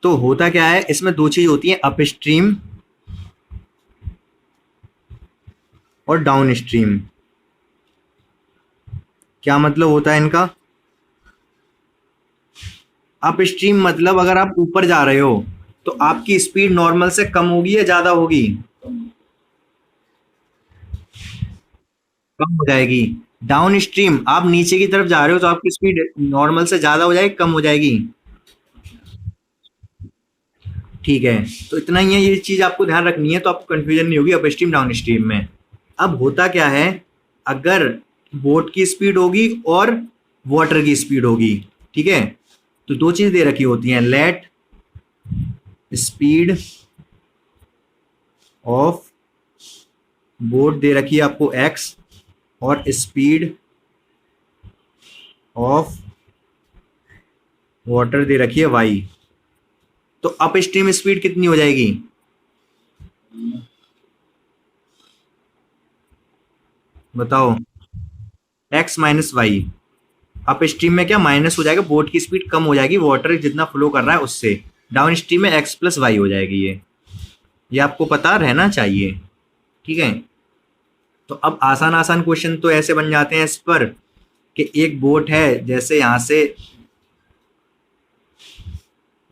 तो होता क्या है, इसमें दो चीज होती है, अप स्ट्रीम और डाउन स्ट्रीम। क्या मतलब होता है इनका? अप स्ट्रीम मतलब अगर आप ऊपर जा रहे हो तो आपकी स्पीड नॉर्मल से कम होगी या ज्यादा होगी? कम हो जाएगी। डाउन स्ट्रीम आप नीचे की तरफ जा रहे हो तो आपकी स्पीड नॉर्मल से ज्यादा हो जाएगी, कम हो जाएगी? ठीक है, तो इतना ही है, ये चीज आपको ध्यान रखनी है तो आपको कंफ्यूजन नहीं होगी अप स्ट्रीम डाउन स्ट्रीम में। अब होता क्या है, अगर बोट की स्पीड होगी और वाटर की स्पीड होगी, ठीक है, तो दो चीज दे रखी होती हैं, लेट स्पीड ऑफ बोट दे रखी है आपको एक्स, और स्पीड ऑफ वाटर दे रखी है वाई। तो अप स्ट्रीम स्पीड कितनी हो जाएगी? बताओ। X minus y. Upstream में क्या माइनस हो जाएगा, बोट की स्पीड कम हो जाएगी वाटर जितना फ्लो कर रहा है उससे। डाउन स्ट्रीम में एक्स प्लस वाई हो जाएगी ये आपको पता रहना चाहिए, ठीक है। तो अब आसान आसान क्वेश्चन तो ऐसे बन जाते हैं इस पर, कि एक बोट है, जैसे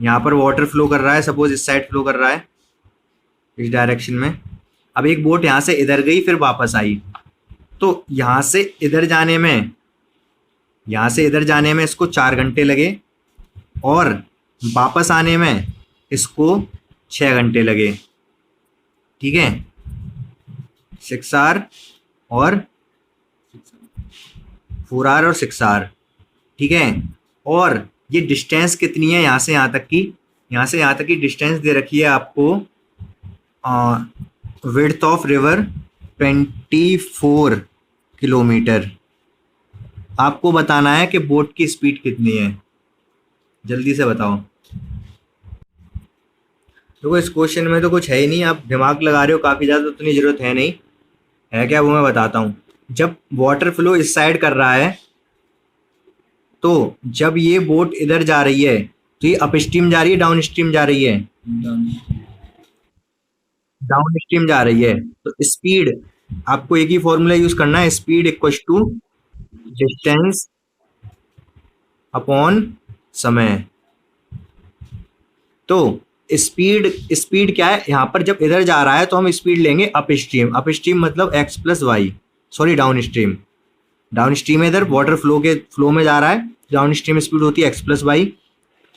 यहाँ पर वाटर फ्लो कर रहा है, सपोज इस साइड फ्लो कर रहा है इस डायरेक्शन में। अब एक बोट यहाँ से इधर गई फिर वापस आई, तो यहाँ से इधर जाने में इसको 4 घंटे लगे, और वापस आने में इसको 6 घंटे लगे, ठीक है। 6 आर और 4 आर और 6 आर, ठीक है। और ये डिस्टेंस कितनी है यहाँ से यहाँ तक की? यहाँ से यहाँ तक की डिस्टेंस दे रखी है आपको, विड्थ ऑफ रिवर 24 किलोमीटर। आपको बताना है कि बोट की स्पीड कितनी है, जल्दी से बताओ। देखो इस क्वेश्चन में तो कुछ है ही नहीं, आप दिमाग लगा रहे हो काफ़ी ज़्यादा, तो उतनी ज़रूरत है नहीं। है क्या वो मैं बताता हूँ। जब वाटर फ्लो इस साइड कर रहा है, तो जब ये बोट इधर जा रही है तो ये अप स्ट्रीम जा रही है डाउन स्ट्रीम जा रही है? डाउन स्ट्रीम जा रही है। तो स्पीड, आपको एक ही फॉर्मूला यूज करना है, speed equal to distance upon समय। तो स्पीड स्पीड क्या है, यहाँ पर जब इधर जा रहा है तो हम स्पीड लेंगे अप स्ट्रीम। अप स्ट्रीम मतलब x plus y, sorry downstream. Downstream इधर वाटर फ्लो में जा रहा है, डाउन स्ट्रीम स्पीड होती है एक्स प्लस वाई।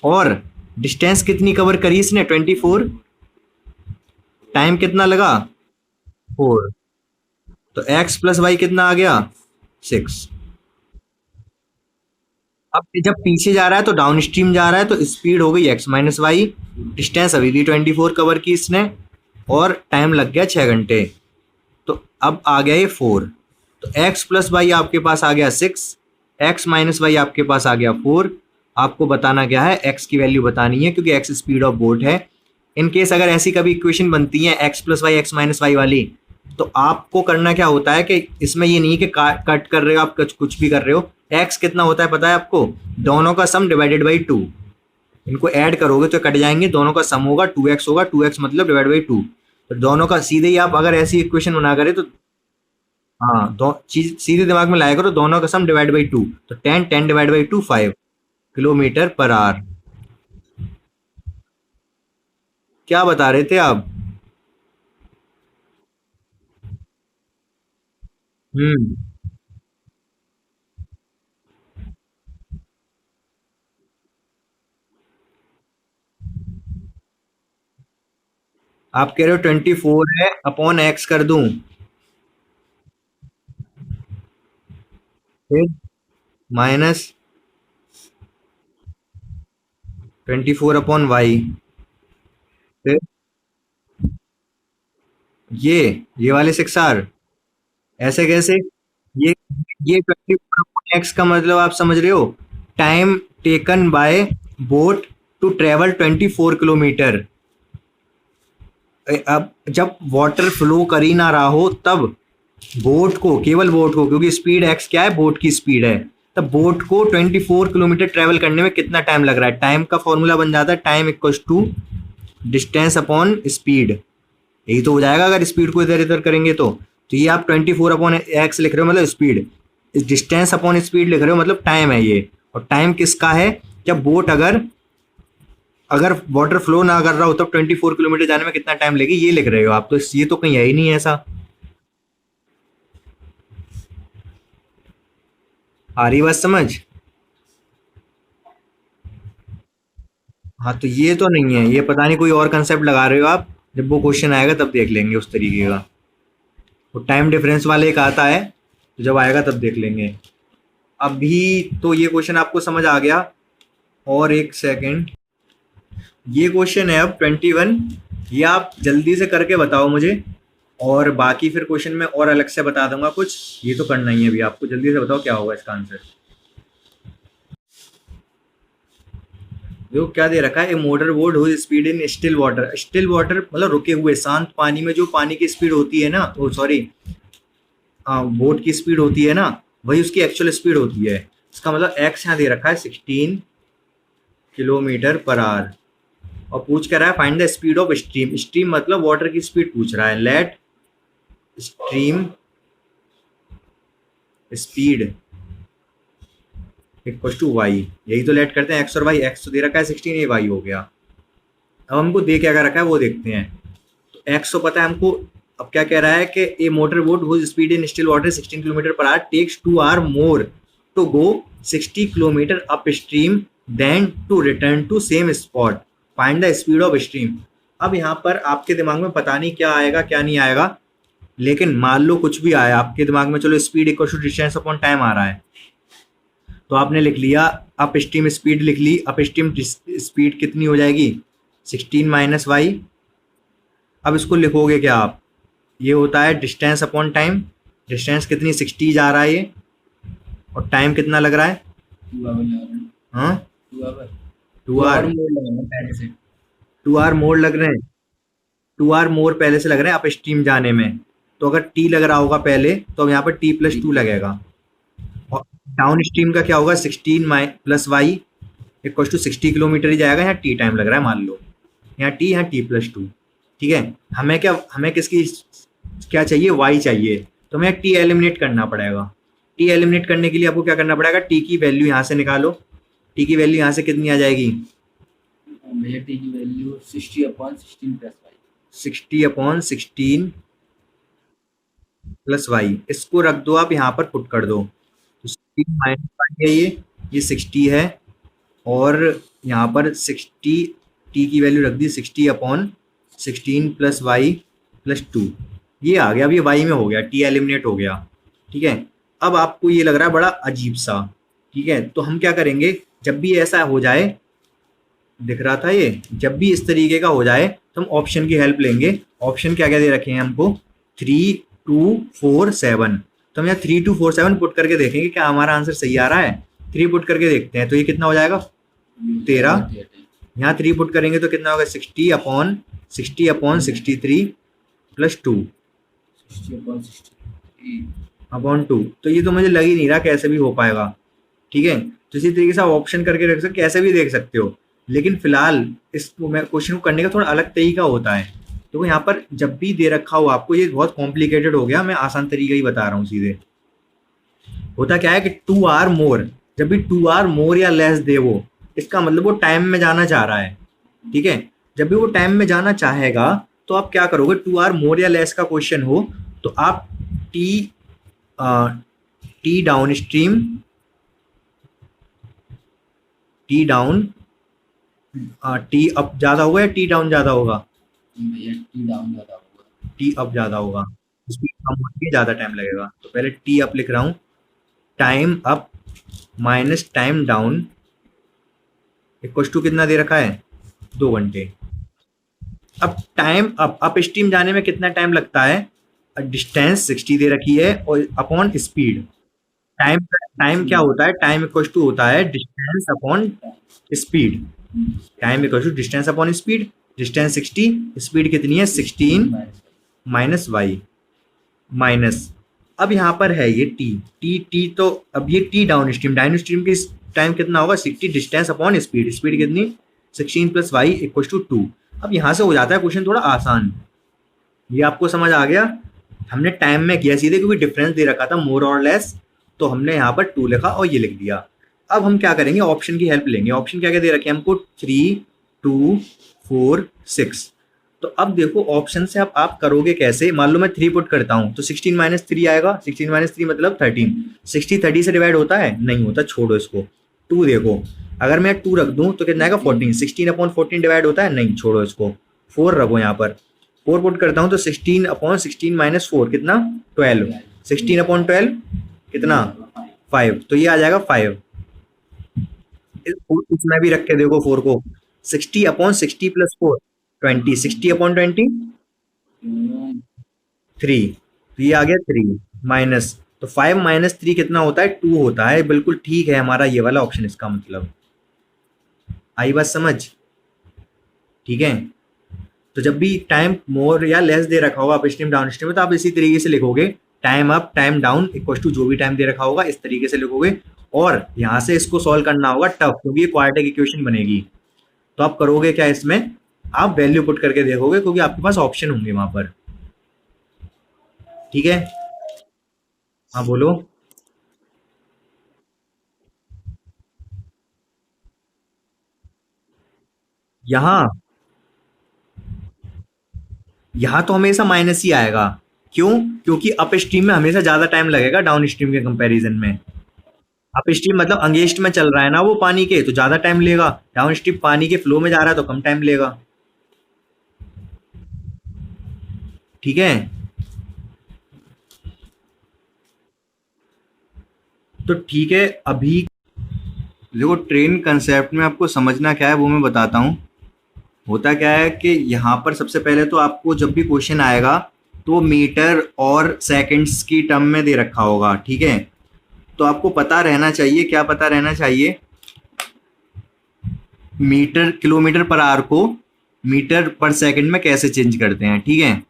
और डिस्टेंस कितनी कवर करी इसने? 24। टाइम कितना लगा? 4। तो एक्स प्लस वाई कितना आ गया? 6। अब जब पीछे जा रहा है तो डाउन स्ट्रीम जा रहा है, तो स्पीड हो गई एक्स माइनस वाई। डिस्टेंस अभी भी 24 कवर की इसने, और टाइम लग गया 6 घंटे। तो अब आ गया ये 4। तो एक्स प्लस वाई आपके पास आ गया 6, एक्स माइनस वाई आपके पास आ गया 4। आपको बताना क्या है, एक्स की वैल्यू बतानी है, क्योंकि एक्स स्पीड ऑफ बोट है। इन केस अगर ऐसी कभी इक्वेशन बनती है x plus y x minus y वाली, तो आपको करना क्या होता है कि इसमें ये नहीं कि कट कर रहे हो आप, कुछ भी कर रहे हो। एक्स कितना होता है पता है आपको? दोनों का सम डिवाइडेड बाई 2। इनको ऐड करोगे तो कट जाएंगे, दोनों का सम होगा 2x होगा, 2x मतलब डिवाइड बाई 2। तो दोनों का सीधे ही आप अगर ऐसी इक्वेशन बना करे तो, हाँ, दो चीज सीधे दिमाग में लाया करो, दोनों का सम डिवाइड बाई 2। तो 10 divide by 2 5 kilometre per our. क्या बता रहे थे आप? हम्म। आप कह रहे हो 24 है अपॉन एक्स कर दूं, फिर माइनस 24 अपॉन वाई, फिर ये वाले 6 आर। ऐसे कैसे? ये ये 24 एक्स का मतलब आप समझ रहे हो, time taken by boat to travel 24 kilometre. अब जब वाटर फ्लो कर ही ना रहा हो तब बोट को, केवल बोट को, क्योंकि स्पीड एक्स क्या है, बोट की स्पीड है, तब बोट को 24 किलोमीटर ट्रेवल करने में कितना टाइम लग रहा है। टाइम का फॉर्मूला बन जाता है time equals to distance upon speed. यही तो हो जाएगा अगर स्पीड को इधर इधर करेंगे तो ये आप 24 अपॉन एक्स लिख रहे हो मतलब स्पीड, डिस्टेंस अपॉन स्पीड लिख रहे हो मतलब टाइम है ये। और टाइम किसका है, जब बोट अगर अगर वाटर फ्लो ना कर रहा हो तब 24 किलोमीटर जाने में कितना टाइम लेगी ये लिख रहे हो आप। तो ये तो कहीं है ही नहीं ऐसा। आ रही बात समझ। हाँ तो ये तो नहीं है, ये पता नहीं कोई और कंसेप्ट लगा रहे हो आप। जब वो क्वेश्चन आएगा तब देख लेंगे उस तरीके का। वो टाइम डिफरेंस वाले एक आता है, तो जब आएगा तब देख लेंगे। अभी तो ये क्वेश्चन आपको समझ आ गया। और एक सेकंड, ये क्वेश्चन है अब 21, ये आप जल्दी से करके बताओ मुझे। और बाकी फिर क्वेश्चन में और अलग से बता दूंगा कुछ, ये तो करना ही है अभी आपको। जल्दी से बताओ क्या होगा इसका आंसर। देखो क्या दे रखा है, ए मोटर बोट हुई speed in still water. Still water मतलब रुके हुए शांत पानी में जो पानी की स्पीड होती है ना, वो सॉरी बोट की स्पीड होती है ना, वही उसकी एक्चुअल स्पीड होती है। इसका मतलब एक्स यहाँ दे रखा है 16 किलोमीटर पर आवर। और पूछ कर रहा है find the speed of stream. Stream मतलब वाटर की स्पीड पूछ रहा है। Let stream speed equal to y. यही तो लेट करते हैं एक्स और वाई। एक्स तो दे रखा है 16, ये वाई हो गया। अब हमको दे क्या रखा है वो देखते हैं। तो एक्स तो पता है हमको। अब क्या कह रहा है कि a motor boat whose speed in still water 16 kilometre per hour takes 2 hour more to go 60 kilometre upstream than to return to same spot, find the speed of stream. अब यहाँ पर आपके दिमाग में पता नहीं क्या आएगा क्या नहीं आएगा, लेकिन मान लो कुछ भी आया आपके दिमाग में, चलो speed equal to distance upon time आ रहा है, तो आपने लिख लिया अप स्ट्रीम स्पीड लिख ली। अप स्ट्रीम स्पीड कितनी हो जाएगी 16 माइनस वाई। अब इसको लिखोगे क्या आप, ये होता है डिस्टेंस अपॉन टाइम। डिस्टेंस कितनी 60 जा रहा है ये, और टाइम कितना लग रहा है 2 आवर। 2 आवर मोर लग रहे हैं। 2 आवर मोर पहले से लग रहे हैं अप स्ट्रीम जाने में। तो अगर टी लग रहा होगा पहले तो अब यहाँ पर t+2 लगेगा। और डाउन स्ट्रीम का क्या होगा 16 plus Y equal to 60 kilometre ही जाएगा। यहाँ टी टाइम लग रहा है मान लो, यहाँ टी यहाँ t+2। ठीक है, हमें किसकी क्या चाहिए, वाई चाहिए। तो हमें टी एलिमिनेट करना पड़ेगा। टी एलिमिनेट करने के लिए आपको क्या करना पड़ेगा, टी की वैल्यू यहाँ से निकालो। टी की वैल्यू यहाँ से कितनी आ जाएगी भैया, टी की value 60/16 plus y. 60/16 plus y. इसको रख दो आप यहाँ पर पुट कर दो। तो 16 माइनस वाई है ये 60 है। और यहाँ पर 60 टी की वैल्यू रख दी 60/16 प्लस वाई प्लस 2। ये आ गया, अब ये वाई में हो गया, टी एलिमिनेट हो गया। ठीक है, अब आपको ये लग रहा है बड़ा अजीब सा। ठीक है, तो हम क्या करेंगे, जब भी ऐसा हो जाए, दिख रहा था ये, जब भी इस तरीके का हो जाए तो हम ऑप्शन की हेल्प लेंगे। ऑप्शन क्या क्या दे रखे हैं हमको 3 2 4 7। तो हम यहाँ 3 2 4 7 पुट करके देखेंगे क्या हमारा आंसर सही आ रहा है। 3 पुट करके देखते हैं तो ये कितना हो जाएगा 13। यहाँ 3 पुट करेंगे तो कितना होगा 60/63 प्लस 2 60/2। तो ये तो मुझे लग ही नहीं रहा कैसे भी हो पाएगा। ठीक है, तो इसी तरीके से आप ऑप्शन करके रख सकते, कैसे भी देख सकते हो। लेकिन फिलहाल इस क्वेश्चन को करने का थोड़ा अलग तरीका होता है। तो यहाँ पर जब भी दे रखा हो आपको, ये बहुत कॉम्प्लिकेटेड हो गया, मैं आसान तरीका ही बता रहा हूँ सीधे। होता क्या है कि 2 आवर मोर, जब भी 2 आवर मोर या लेस दे वो, इसका मतलब वो टाइम में जाना चाह रहा है। ठीक है, जब भी वो टाइम में जाना चाहेगा तो आप क्या करोगे, 2 आवर मोर या लेस का क्वेश्चन हो तो आप T down stream, T down, T up ज्यादा होगा या टी डाउन ज्यादा होगा भैया, टी डाउन ज्यादा होगा। टी अप ज्यादा होगा, स्पीड कम होती है, ज्यादा टाइम लगेगा। तो पहले टी अप लिख रहा हूं, time up minus time down equal to कितना दे रखा है 2 घंटे। अब टाइम अप स्ट्रीम जाने में कितना टाइम लगता है, डिस्टेंस 60 दे रखी है और अपॉन स्पीड। टाइम टाइम क्या होता है, टाइम इक्वल टू होता है distance upon speed. Time equal to distance upon speed. Distance 60, speed कितनी है 16 माइनस वाई माइनस। अब यहाँ पर है ये टी टी टी, तो अब ये टी डाउन स्ट्रीम की टाइम कितना होगा 60 डिस्टेंस अपॉन स्पीड, स्पीड कितनी 16 प्लस वाई इक्वल टू 2। अब यहाँ से हो जाता है क्वेश्चन थोड़ा आसान। ये आपको समझ आ गया? हमने टाइम में किया सीधे, क्योंकि डिफरेंस दे रखा था मोर और लेस, तो हमने यहाँ पर 2 लिखा और ये लिख दिया। अब हम क्या करेंगे, ऑप्शन की हेल्प लेंगे। ऑप्शन क्या क्या दे रखे हैं हमको, 3, 2, 4, 6। तो अब देखो ऑप्शन से अब आप करोगे कैसे। मान लो मैं 3 पुट करता हूँ तो 16 माइनस 3 आएगा, 16 माइनस 3 मतलब 13। 60 30 से डिवाइड होता है? नहीं होता, छोड़ो इसको। 2 देखो, अगर मैं 2 रख दूं तो कितना आएगा 14। 16 अपॉन 14 डिवाइड होता है? नहीं, छोड़ो इसको। 4 रखो यहाँ पर, 4 पुट करता हूँ तो 16 अपॉन 16 माइनस 4 कितना 12। 16 अपॉन 12 कितना 5, तो ये आ जाएगा 5। इसमें भी रख के देखो 4 को, 60 अपॉन 60 प्लस 4 20, 60 अपॉन 20 3, तो ये आ गया 3 माइनस, तो 5 माइनस 3 कितना होता है 2 होता है। बिल्कुल ठीक है हमारा ये वाला ऑप्शन, इसका मतलब आई बात समझ? ठीक है, तो जब भी टाइम मोर या लेस दे रखा होगा अप स्ट्रीम डाउन स्ट्रीम में, तो आप इसी तरीके से लिखोगे, time up time down equal to जो भी टाइम दे रखा होगा, इस तरीके से लिखोगे। और यहाँ से इसको सॉल्व करना होगा टफ, क्योंकि ये क्वाड्रेटिक इक्वेशन बनेगी। तो आप करोगे क्या इसमें, आप वैल्यू पुट करके देखोगे, क्योंकि आपके पास ऑप्शन होंगे वहां पर। ठीक है, हाँ बोलो। यहाँ यहाँ तो हमेशा माइनस ही आएगा। क्यों? क्योंकि अप स्ट्रीम में हमेशा ज्यादा टाइम लगेगा डाउन स्ट्रीम के कंपैरिजन में। अप स्ट्रीम मतलब अगेंस्ट में चल रहा है ना वो पानी के, तो ज्यादा टाइम लेगा। डाउन स्ट्रीम पानी के फ्लो में जा रहा है तो कम टाइम लेगा। ठीक है, तो ठीक है। अभी देखो ट्रेन कंसेप्ट में आपको समझना क्या है वो मैं बताता हूँ। होता क्या है कि यहाँ पर सबसे पहले तो आपको जब भी क्वेश्चन आएगा तो मीटर और सेकंड्स की टर्म में दे रखा होगा। ठीक है, तो आपको पता रहना चाहिए, क्या पता रहना चाहिए, मीटर किलोमीटर पर आवर को मीटर पर सेकंड में कैसे चेंज करते हैं। ठीक है,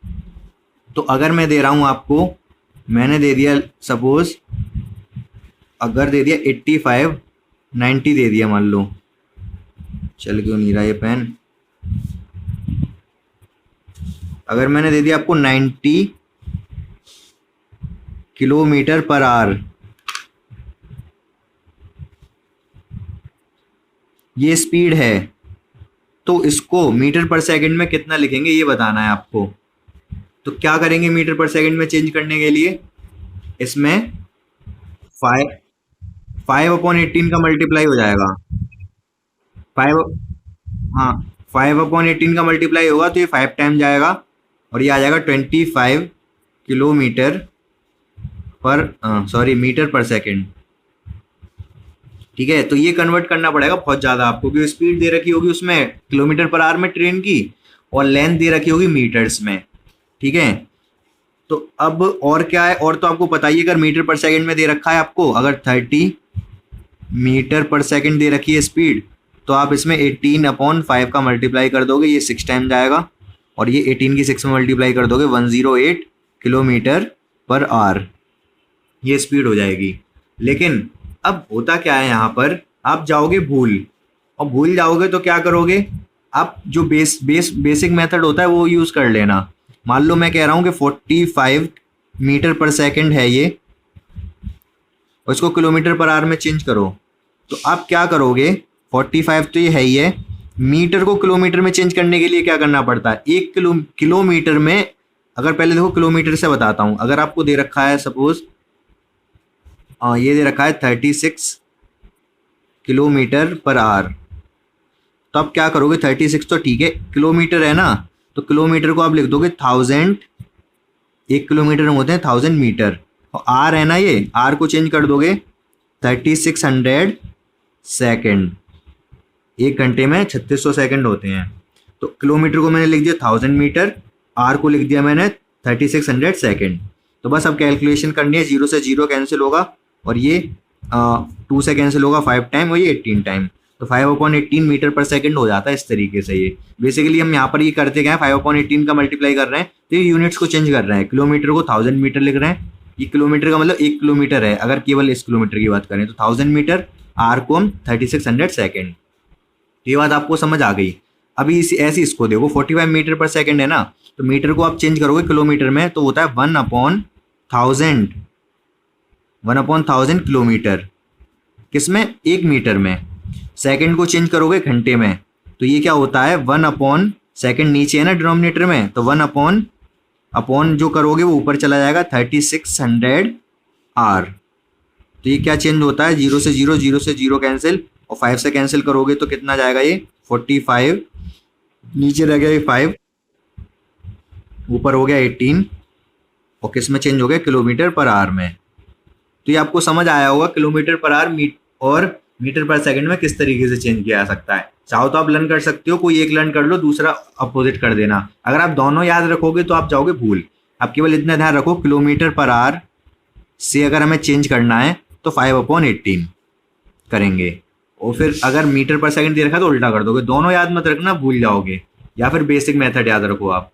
तो अगर मैं दे रहा हूँ आपको, मैंने दे दिया सपोज, अगर दे दिया 85 90 दे दिया, मान लो, चल क्यों नहीं रहा ये पेन, अगर मैंने दे दिया आपको 90 किलोमीटर पर आवर, ये स्पीड है, तो इसको मीटर पर सेकंड में कितना लिखेंगे ये बताना है आपको। तो क्या करेंगे मीटर पर सेकंड में चेंज करने के लिए, इसमें 5/18 का मल्टीप्लाई हो जाएगा। 5, हाँ, 5/18 का मल्टीप्लाई होगा तो ये 5 टाइम जाएगा और ये आ जाएगा 25 किलोमीटर पर, सॉरी, मीटर पर सेकंड। ठीक है, तो ये कन्वर्ट करना पड़ेगा बहुत ज़्यादा आपको, क्योंकि स्पीड दे रखी होगी उसमें किलोमीटर पर आवर में ट्रेन की, और लेंथ दे रखी होगी मीटर्स में। ठीक है, तो अब और क्या है, और तो आपको पता ही है, अगर मीटर पर सेकंड में दे रखा है आपको, अगर 30 मीटर पर सेकंड दे रखी है स्पीड, तो आप इसमें 18/5 का मल्टीप्लाई कर दोगे, ये 6 टाइम जाएगा, और ये 18 की 6 में मल्टीप्लाई कर दोगे 108 किलोमीटर पर आवर, ये स्पीड हो जाएगी। लेकिन अब होता क्या है, यहाँ पर आप जाओगे भूल, और भूल जाओगे तो क्या करोगे, आप जो बेसिक मेथड होता है वो यूज़ कर लेना। मान लो मैं कह रहा हूँ कि 45 मीटर पर सेकंड है ये, और इसको किलोमीटर पर आवर में चेंज करो, तो आप क्या करोगे, 45 तो ये है ही है, मीटर को किलोमीटर में चेंज करने के लिए क्या करना पड़ता है, एक किलोमीटर में, अगर पहले देखो किलोमीटर से बताता हूँ, अगर आपको दे रखा है सपोज, ये दे रखा है 36 किलोमीटर पर आवर, तो आप क्या करोगे, 36 तो ठीक है, किलोमीटर है ना, तो किलोमीटर को आप लिख दोगे 1000, 1 किलोमीटर में होते हैं 1000 मीटर, और आर है ना, ये आर को चेंज कर दोगे 3600 सेकेंड, 1 घंटे में 3600 सेकेंड होते हैं। तो किलोमीटर को मैंने लिख दिया 1000 मीटर, आर को लिख दिया मैंने 3600 सेकेंड। तो बस अब कैलकुलेशन करनी है, 0 से 0 कैंसिल होगा, और ये 2 से कैंसिल होगा 5 टाइम, और ये 18 टाइम, तो 5/18 मीटर पर सेकंड हो जाता है इस तरीके से। ये बेसिकली हम यहाँ पर ये करते क्या है, 5/18 का मल्टीप्लाई कर रहे हैं, तो ये यूनिट्स को चेंज कर रहे हैं, किलोमीटर को 1000 मीटर लिख रहे हैं, ये किलोमीटर का मतलब 1 किलोमीटर है, अगर केवल इस किलोमीटर की बात करें तो 1000 मीटर, आर को हम 3600 सेकेंड। ये बात आपको समझ आ गई। अभी इस ऐसे इसको देखो 45 मीटर पर सेकेंड है ना, तो मीटर को आप चेंज करोगे किलोमीटर में तो होता है 1/1000, 1/1000 किलोमीटर। किसमें? 1 मीटर में। सेकंड को चेंज करोगे घंटे में तो ये क्या होता है 1/सेकंड, नीचे है ना डिनोमिनेटर में, तो 1/अपॉन जो करोगे वो ऊपर चला जाएगा 3600 आर। तो ये क्या चेंज होता है, 0 से 0, 0 से 0 कैंसिल, और 5 से कैंसिल करोगे तो कितना जाएगा ये 45, नीचे रह गया ये 5, ऊपर हो गया 18, और किस में चेंज हो गया किलोमीटर पर आवर में। तो ये आपको समझ आया होगा किलोमीटर पर आवर और मीटर पर सेकंड में किस तरीके से चेंज किया जा सकता है। चाहो तो आप लर्न कर सकते हो, कोई एक लर्न कर लो, दूसरा अपोजिट कर देना। अगर आप दोनों याद रखोगे तो आप जाओगे भूल। आप केवल इतना ध्यान रखो किलोमीटर पर आवर से अगर हमें चेंज करना है तो 5/18 करेंगे, और फिर अगर मीटर पर सेकंड दे रखा तो उल्टा कर दोगे। दोनों याद मत रखना, भूल जाओगे, या फिर बेसिक मेथड याद रखो आप,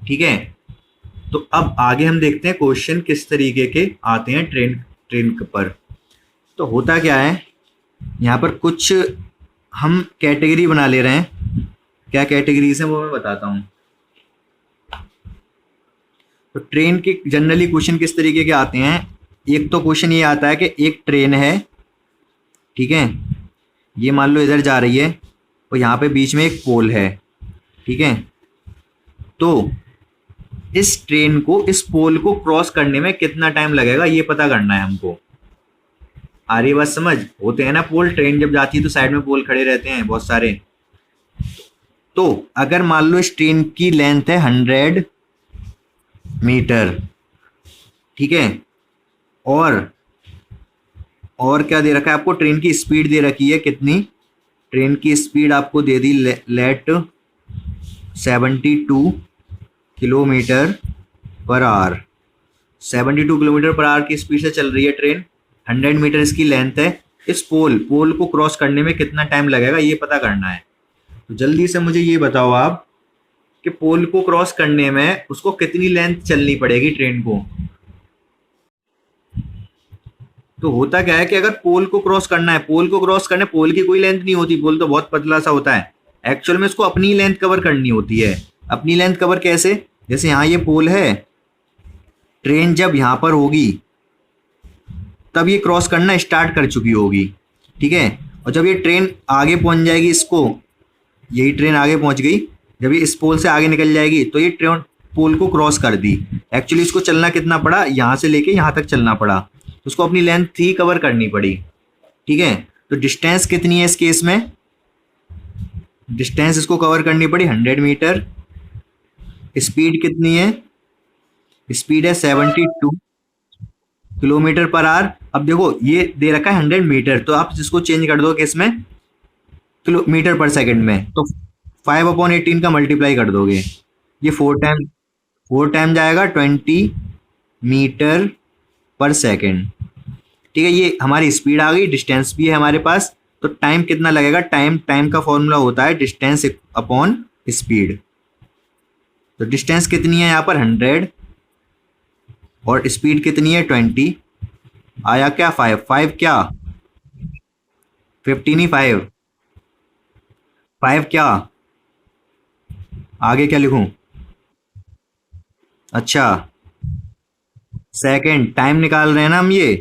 ठीक है। तो अब आगे हम देखते हैं क्वेश्चन किस तरीके के आते हैं ट्रेन पर। तो होता क्या है, यहाँ पर कुछ हम कैटेगरी बना ले रहे हैं। क्या कैटेगरीज हैं वो मैं बताता हूँ। तो ट्रेन के जनरली क्वेश्चन किस तरीके के आते हैं। एक तो क्वेश्चन ये आता है कि एक ट्रेन है, ठीक है, ये मान लो इधर जा रही है और यहाँ पे बीच में एक पोल है, ठीक है। तो इस ट्रेन को, इस पोल को क्रॉस करने में कितना टाइम लगेगा ये पता करना है हमको। आ रही बात समझ? होते हैं ना पोल, ट्रेन जब जाती है तो साइड में पोल खड़े रहते हैं बहुत सारे। तो अगर मान लो इस ट्रेन की लेंथ है 100 मीटर, ठीक है, और क्या दे रखा है आपको, ट्रेन की स्पीड दे रखी है कितनी, ट्रेन की स्पीड आपको दे दी let 72 kilometre per hour. 72 kilometre per hour की स्पीड से चल रही है ट्रेन, 100 मीटर इसकी लेंथ है। इस पोल को क्रॉस करने में कितना टाइम लगेगा ये पता करना है। तो जल्दी से मुझे ये बताओ आप कि पोल को क्रॉस करने में उसको कितनी लेंथ चलनी पड़ेगी ट्रेन को। तो होता क्या है कि अगर पोल को क्रॉस करना है, पोल की कोई लेंथ नहीं होती, पोल तो बहुत पतला सा होता है। एक्चुअल में इसको अपनी लेंथ कवर करनी होती है। अपनी लेंथ कवर कैसे, जैसे यहाँ ये पोल है, ट्रेन जब यहाँ पर होगी तब ये क्रॉस करना स्टार्ट कर चुकी होगी, ठीक है। और जब ये ट्रेन आगे पहुंच जाएगी, इसको, यही ट्रेन आगे पहुंच गई, जब ये इस पोल से आगे निकल जाएगी तो ये ट्रेन पोल को क्रॉस कर दी। एक्चुअली इसको चलना कितना पड़ा, यहाँ से लेके यहाँ तक चलना पड़ा, तो उसको अपनी लेंथ ही कवर करनी पड़ी, ठीक है। तो डिस्टेंस कितनी है इस केस में, डिस्टेंस इसको कवर करनी पड़ी 100 मीटर। स्पीड कितनी है, स्पीड है 72 किलोमीटर पर आवर। अब देखो ये दे रखा है 100 मीटर, तो आप इसको चेंज कर दो किसमें, किलोमीटर पर सेकंड में, तो 5/18 का मल्टीप्लाई कर दोगे, ये 4 टाइम जाएगा 20 मीटर पर सेकंड, ठीक है। ये हमारी स्पीड आ गई, डिस्टेंस भी है हमारे पास। तो टाइम कितना लगेगा, टाइम का फॉर्मूला होता है डिस्टेंस अपॉन स्पीड। तो डिस्टेंस कितनी है यहाँ पर 100 और स्पीड कितनी है 20, आया क्या 5 क्या 15 ही 5 क्या, आगे क्या लिखूं, अच्छा सेकंड, टाइम निकाल रहे हैं ना हम ये,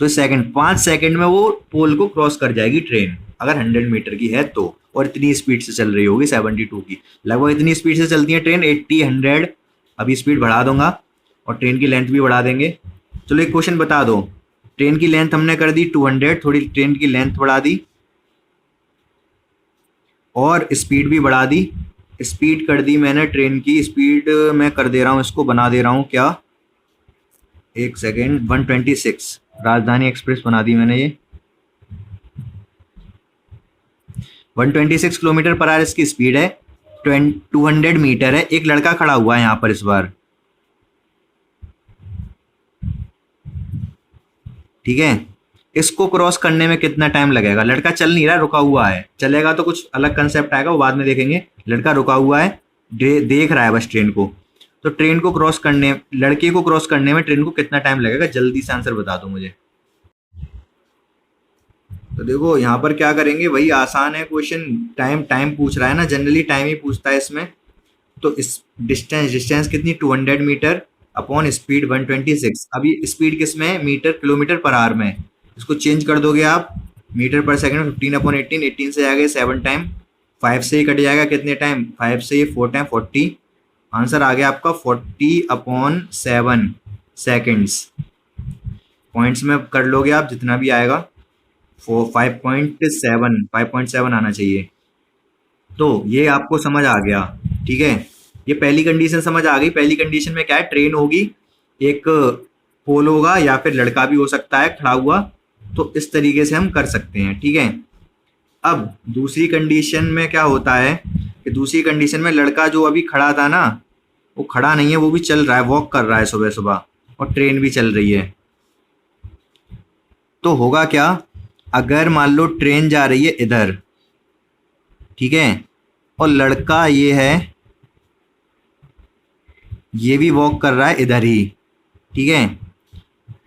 तो सेकंड, 5 सेकंड में वो पोल को क्रॉस कर जाएगी ट्रेन, अगर 100 मीटर की है तो, और इतनी स्पीड से चल रही होगी 72 की, लगभग इतनी स्पीड से चलती है ट्रेन, 80 100। अभी स्पीड बढ़ा दूंगा और ट्रेन की लेंथ भी बढ़ा देंगे। चलो एक क्वेश्चन बता दो, ट्रेन की लेंथ हमने कर दी 200, थोड़ी ट्रेन की लेंथ बढ़ा दी और स्पीड भी बढ़ा दी। स्पीड कर दी मैंने, ट्रेन की स्पीड मैं कर दे रहा हूँ, इसको बना दे रहा हूँ क्या, एक सेकेंड, 126 राजधानी एक्सप्रेस बना दी मैंने ये। 126 किलोमीटर पर आवर इसकी स्पीड है, 200 मीटर है। एक लड़का खड़ा हुआ है यहाँ पर इस बार, ठीक है। इसको क्रॉस करने में कितना टाइम लगेगा, लड़का चल नहीं रहा, रुका हुआ है, चलेगा तो कुछ अलग कंसेप्ट आएगा, वो बाद में देखेंगे। लड़का रुका हुआ है, देख रहा है बस ट्रेन को, तो ट्रेन को क्रॉस करने, लड़के को क्रॉस करने में ट्रेन को कितना टाइम लगेगा? जल्दी से आंसर बता दो मुझे। तो देखो यहाँ पर क्या करेंगे, वही आसान है क्वेश्चन, टाइम टाइम पूछ रहा है ना, जनरली टाइम ही पूछता है इसमें। तो इस डिस्टेंस डिस्टेंस कितनी? 200 मीटर अपॉन स्पीड 126। अभी स्पीड किस में है? मीटर किलोमीटर पर आवर में। इसको चेंज कर दोगे आप मीटर पर सेकंड, 15 अपॉन 18, 18 से जाएगा 7 टाइम, 5 से ही कट जाएगा कितने टाइम? 5 से ये 4 टाइम 40। आंसर आ गया आपका 40 अपॉन 7 सेकेंड्स। पॉइंट्स में कर लोगे आप जितना भी आएगा, 5.7 आना चाहिए। तो ये आपको समझ आ गया, ठीक है। ये पहली कंडीशन समझ आ गई। पहली कंडीशन में क्या है? ट्रेन होगी, एक पोल होगा या फिर लड़का भी हो सकता है खड़ा हुआ। तो इस तरीके से हम कर सकते हैं, ठीक है। अब दूसरी कंडीशन में क्या होता है कि दूसरी कंडीशन में लड़का जो अभी खड़ा था ना, वो खड़ा नहीं है, वो भी चल रहा है, वॉक कर रहा है सुबह सुबह, और ट्रेन भी चल रही है। तो होगा क्या? अगर मान लो ट्रेन जा रही है इधर, ठीक है, और लड़का ये है, ये भी वॉक कर रहा है इधर ही, ठीक है,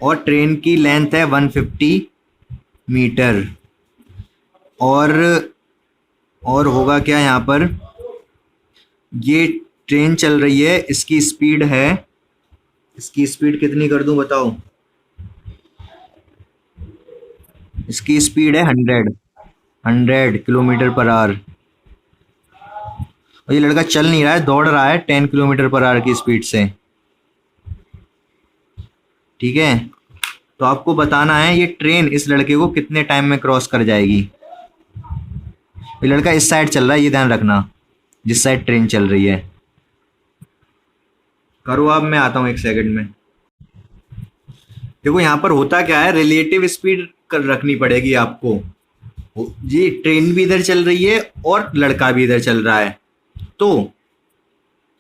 और ट्रेन की लेंथ है 150 मीटर। और होगा क्या यहाँ पर? ये ट्रेन चल रही है, इसकी स्पीड है, इसकी स्पीड कितनी कर दूं बताओ? इसकी स्पीड है 100 किलोमीटर पर आवर। और ये लड़का चल नहीं रहा है, दौड़ रहा है 10 किलोमीटर पर आवर की स्पीड से, ठीक है। तो आपको बताना है ये ट्रेन इस लड़के को कितने टाइम में क्रॉस कर जाएगी। ये लड़का इस साइड चल रहा है, ये ध्यान रखना, जिस साइड ट्रेन चल रही है। करो आप, मैं आता हूँ 1 सेकंड में। देखो यहाँ पर होता क्या है, रिलेटिव स्पीड कर रखनी पड़ेगी आपको। ये ट्रेन भी इधर चल रही है और लड़का भी इधर चल रहा है। तो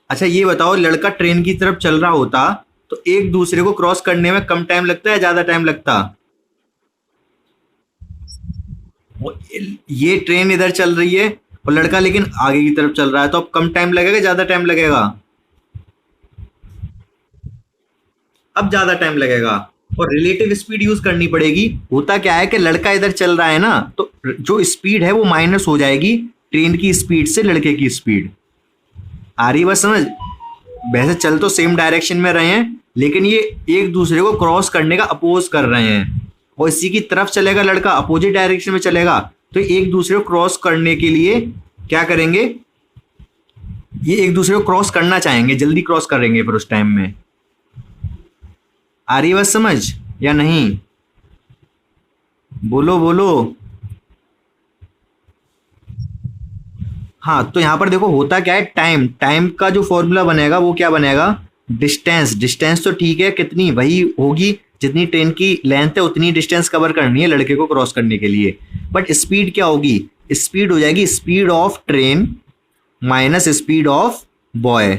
अच्छा ये बताओ, लड़का ट्रेन की तरफ चल रहा होता तो एक दूसरे को क्रॉस करने में कम टाइम लगता है, ज्यादा टाइम लगता? ये ट्रेन इधर चल रही है और लड़का लेकिन आगे की तरफ चल रहा है, तो अब कम टाइम लगेगा, ज्यादा टाइम लगेगा? अब ज्यादा टाइम लगेगा, और रिलेटिव स्पीड यूज करनी पड़ेगी। होता क्या है कि लड़का इधर चल रहा है ना, तो जो स्पीड है वो माइनस हो जाएगी ट्रेन की स्पीड से लड़के की स्पीड। आ रही बात समझ? वैसे चल तो सेम डायरेक्शन में रहे हैं, लेकिन ये एक दूसरे को क्रॉस करने का अपोज कर रहे हैं, और इसी की तरफ चलेगा लड़का, अपोजिट डायरेक्शन में चलेगा। तो एक दूसरे को क्रॉस करने के लिए क्या करेंगे? ये एक दूसरे को क्रॉस करना चाहेंगे, जल्दी क्रॉस करेंगे फिर उस टाइम में। आ रही बात समझ या नहीं? बोलो बोलो। हाँ, तो यहां पर देखो होता क्या है, टाइम टाइम का जो फॉर्मूला बनेगा वो क्या बनेगा? डिस्टेंस। डिस्टेंस तो ठीक है, कितनी? वही होगी जितनी ट्रेन की लेंथ है, उतनी डिस्टेंस कवर करनी है लड़के को क्रॉस करने के लिए। बट स्पीड क्या होगी? स्पीड हो जाएगी speed of train minus speed of boy,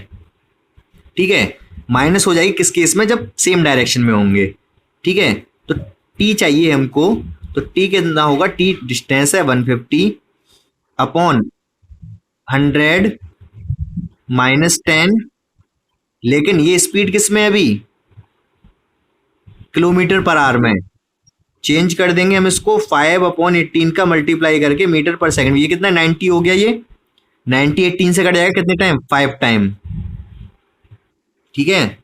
ठीक है। माइनस हो जाएगी किस केस में? जब सेम डायरेक्शन में होंगे, ठीक है। तो टी चाहिए हमको, तो टी कितना होगा? टी डिस्टेंस है 150 अपॉन 100 माइनस 10, लेकिन ये स्पीड किस में है अभी? किलोमीटर पर आवर में। चेंज कर देंगे हम इसको 5 अपॉन 18 का मल्टीप्लाई करके मीटर पर सेकंड। ये कितना? 90 हो गया। ये 90 18 से कट जाएगा कितने टाइम? 5 टाइम, ठीक है।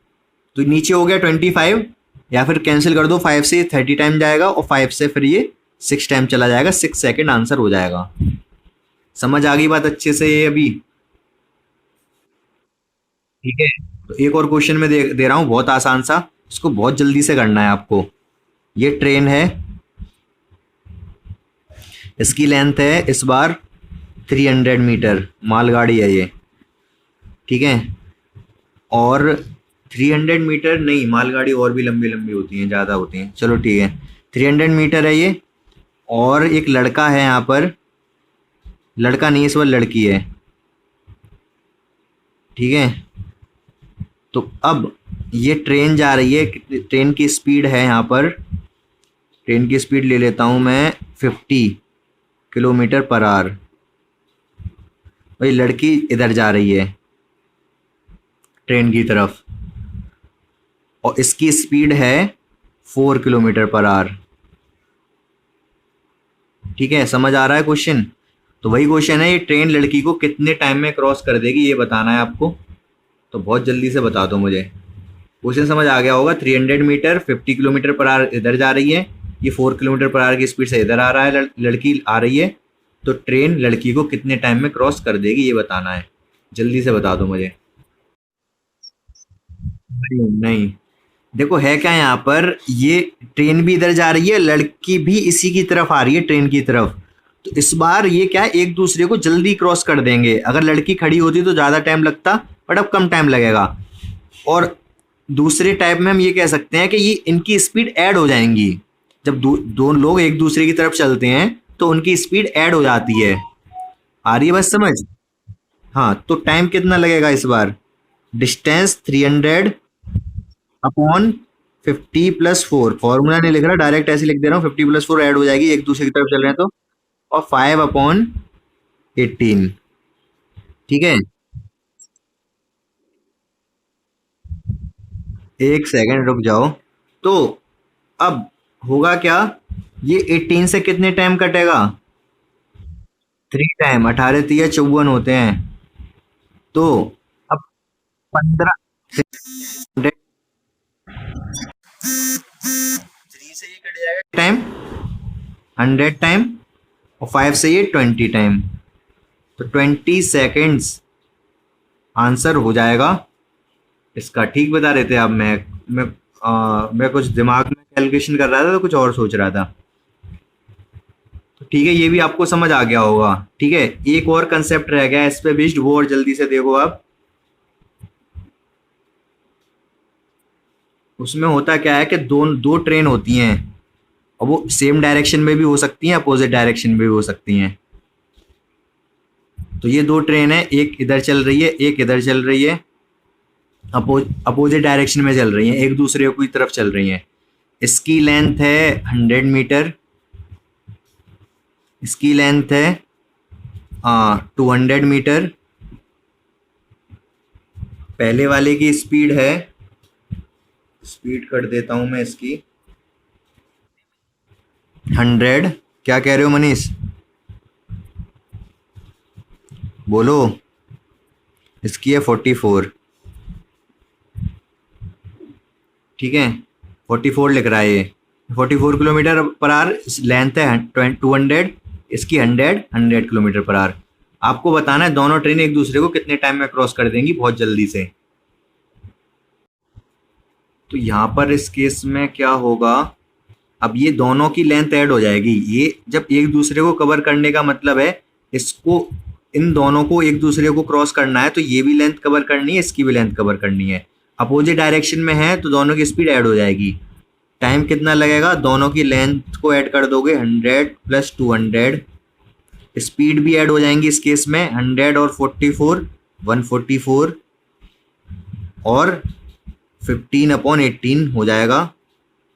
तो नीचे हो गया 25, या फिर कैंसिल कर दो, 5 से 30 टाइम जाएगा और 5 से फिर ये 6 टाइम चला जाएगा, 6 सेकेंड आंसर हो जाएगा। समझ आ गई बात अच्छे से ये अभी? ठीक है। तो एक और क्वेश्चन में दे रहा हूं, बहुत आसान सा, इसको बहुत जल्दी से करना है आपको। ये ट्रेन है, इसकी लेंथ है इस बार 300 मीटर, मालगाड़ी है ये, ठीक है। और 300 मीटर नहीं, मालगाड़ी और भी लंबी लंबी होती हैं, ज़्यादा होती हैं, चलो ठीक है। 300 मीटर है ये, और एक लड़का है यहाँ पर, लड़का नहीं इस बार लड़की है, ठीक है। तो अब ये ट्रेन जा रही है, ट्रेन की स्पीड है यहाँ पर, ट्रेन की स्पीड ले लेता हूँ मैं 50 किलोमीटर पर आवर। भाई लड़की इधर जा रही है, ट्रेन की तरफ, और इसकी स्पीड है 4 किलोमीटर पर आवर। ठीक है, समझ आ रहा है क्वेश्चन? तो वही क्वेश्चन है, ये ट्रेन लड़की को कितने टाइम में क्रॉस कर देगी ये बताना है आपको। तो बहुत जल्दी से बता दो मुझे। क्वेश्चन समझ आ गया होगा। 300 मीटर 50 किलोमीटर पर आवर इधर जा रही है, ये 4 किलोमीटर पर आवर की स्पीड से इधर आ रहा है, लड़की आ रही है। तो ट्रेन लड़की को कितने टाइम में क्रॉस कर देगी ये बताना है। जल्दी से बता दो मुझे। नहीं नहीं, देखो है क्या यहाँ पर, ये ट्रेन भी इधर जा रही है, लड़की भी इसी की तरफ आ रही है, ट्रेन की तरफ। तो इस बार ये क्या है, एक दूसरे को जल्दी क्रॉस कर देंगे। अगर लड़की खड़ी होती तो ज़्यादा टाइम लगता, बट अब कम टाइम लगेगा। और दूसरे टाइप में हम ये कह सकते हैं कि ये इनकी स्पीड ऐड हो जाएंगी। जब दो लोग एक दूसरे की तरफ चलते हैं तो उनकी स्पीड ऐड हो जाती है। आ रही है बस समझ? हाँ, तो टाइम कितना लगेगा इस बार? Distance 300 upon 50 + 4। फॉर्मूला नहीं लिख रहा, डायरेक्ट ऐसे लिख दे रहा हूँ। 50 + 4 ऐड हो जाएगी, एक दूसरे की तरफ चल रहे हैं तो। और 5/18। ठीक है, एक सेकंड रुक जाओ। तो अब होगा क्या, ये 18 से कितने टाइम कटेगा? 3 टाइम। 18 तिया 54 होते हैं। तो अब 15 3 से ये कट जाएगा टाइम 100 टाइम, और 5 से ये 20 टाइम। तो 20 सेकेंड्स आंसर हो जाएगा इसका। ठीक बता रहे थे आप? मैं कुछ दिमाग में कैलकुलेशन कर रहा था तो कुछ और सोच रहा था। तो ठीक है, ये भी आपको समझ आ गया होगा। ठीक है, एक और कंसेप्ट रह गया इस पे बेस्ड, वो और जल्दी से देखो आप। उसमें होता क्या है कि दो ट्रेन होती हैं, और वो सेम डायरेक्शन में भी हो सकती हैं, अपोजिट डायरेक्शन में भी हो सकती हैं। तो ये दो ट्रेन है, एक इधर चल रही है, एक इधर चल रही है, अपोजिट डायरेक्शन में चल रही हैं, एक दूसरे की तरफ चल रही हैं। इसकी लेंथ है 100 मीटर, इसकी लेंथ है 200 मीटर। पहले वाले की स्पीड है, स्पीड कर देता हूं मैं इसकी 100। क्या कह रहे हो मनीष? बोलो। इसकी है 44। ठीक है, 44 लिख रहा है ये। 44 किलोमीटर पर आवर लेंथ है 200, इसकी 100 किलोमीटर पर आवर। आपको बताना है दोनों ट्रेन एक दूसरे को कितने टाइम में क्रॉस कर देंगी बहुत जल्दी से। तो यहाँ पर इस केस में क्या होगा, अब ये दोनों की लेंथ ऐड हो जाएगी। ये जब एक दूसरे को कवर करने का मतलब है, इसको इन दोनों को एक दूसरे को क्रॉस करना है, तो ये भी लेंथ कवर करनी है, इसकी भी लेंथ कवर करनी है। अपोजिट डायरेक्शन में है तो दोनों की स्पीड ऐड हो जाएगी। टाइम कितना लगेगा, दोनों की लेंथ को ऐड कर दोगे 100 + 200, स्पीड भी ऐड हो जाएंगी इस केस में। 100 और 44 144, और 15/18 हो जाएगा।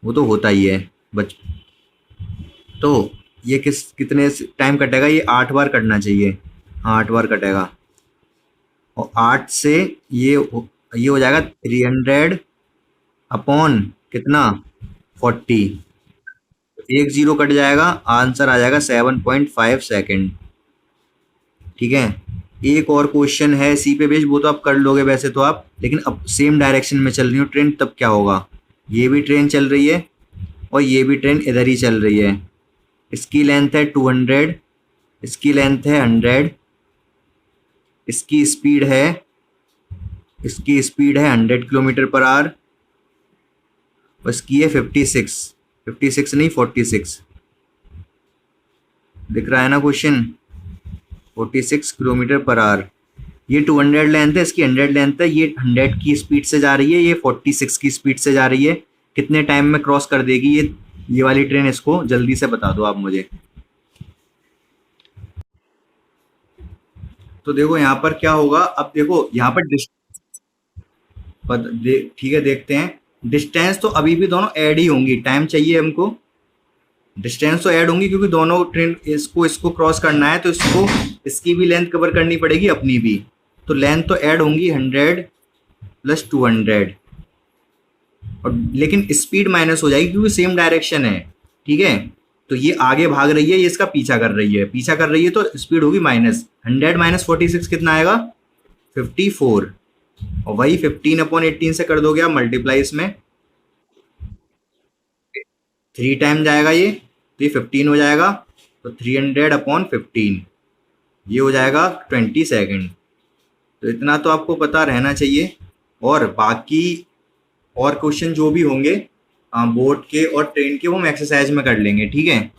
वो तो होता ही है बच। तो ये कितने टाइम कटेगा? ये 8 बार कटना चाहिए। हाँ, 8 बार कटेगा। और 8 से ये हो जाएगा 300 अपॉन कितना 40। एक जीरो कट जाएगा, आंसर आ जाएगा 7.5 सेकेंड। ठीक है, एक और क्वेश्चन है सी पे बेस्ड, वो तो आप कर लोगे वैसे तो आप, लेकिन अब सेम डायरेक्शन में चल रही हो ट्रेन, तब क्या होगा। ये भी ट्रेन चल रही है और ये भी ट्रेन इधर ही चल रही है। इसकी लेंथ है 200, इसकी लेंथ है 100, इसकी स्पीड है 100 किलोमीटर पर आवर, और इसकी है 56 नहीं 46। दिख रहा है ना क्वेश्चन? 46 kilometre per our. ये 200 लेंथ है, इसकी 100 लेंथ है। ये 100 की स्पीड से जा रही है, ये 46 की स्पीड से जा रही है। कितने टाइम में क्रॉस कर देगी ये वाली ट्रेन? इसको जल्दी से बता दो आप मुझे। तो देखो यहाँ पर क्या होगा, अब देखो यहाँ पर ठीक है, देखते हैं। डिस्टेंस तो अभी भी दोनों ऐड ही होंगी, टाइम चाहिए हमको। डिस्टेंस तो ऐड होंगी क्योंकि दोनों ट्रेन इसको क्रॉस करना है, तो इसकी भी लेंथ कवर करनी पड़ेगी, अपनी भी। तो लेंथ तो ऐड होंगी 100 प्लस 200, और लेकिन स्पीड माइनस हो जाएगी क्योंकि सेम डायरेक्शन है, ठीक है। तो ये आगे भाग रही है, ये इसका पीछा कर रही है, तो स्पीड होगी माइनस 100 माइनस 46 कितना आएगा 54, और वही 15/18 से कर दोगे आप मल्टीप्लाई, इसमें 3 टाइम जाएगा ये, तो ये 15 हो जाएगा, तो 300/15 ये हो जाएगा 20 सेकेंड। तो इतना तो आपको पता रहना चाहिए, और बाकी और क्वेश्चन जो भी होंगे बोट के और ट्रेन के वो हम एक्सरसाइज में कर लेंगे, ठीक है।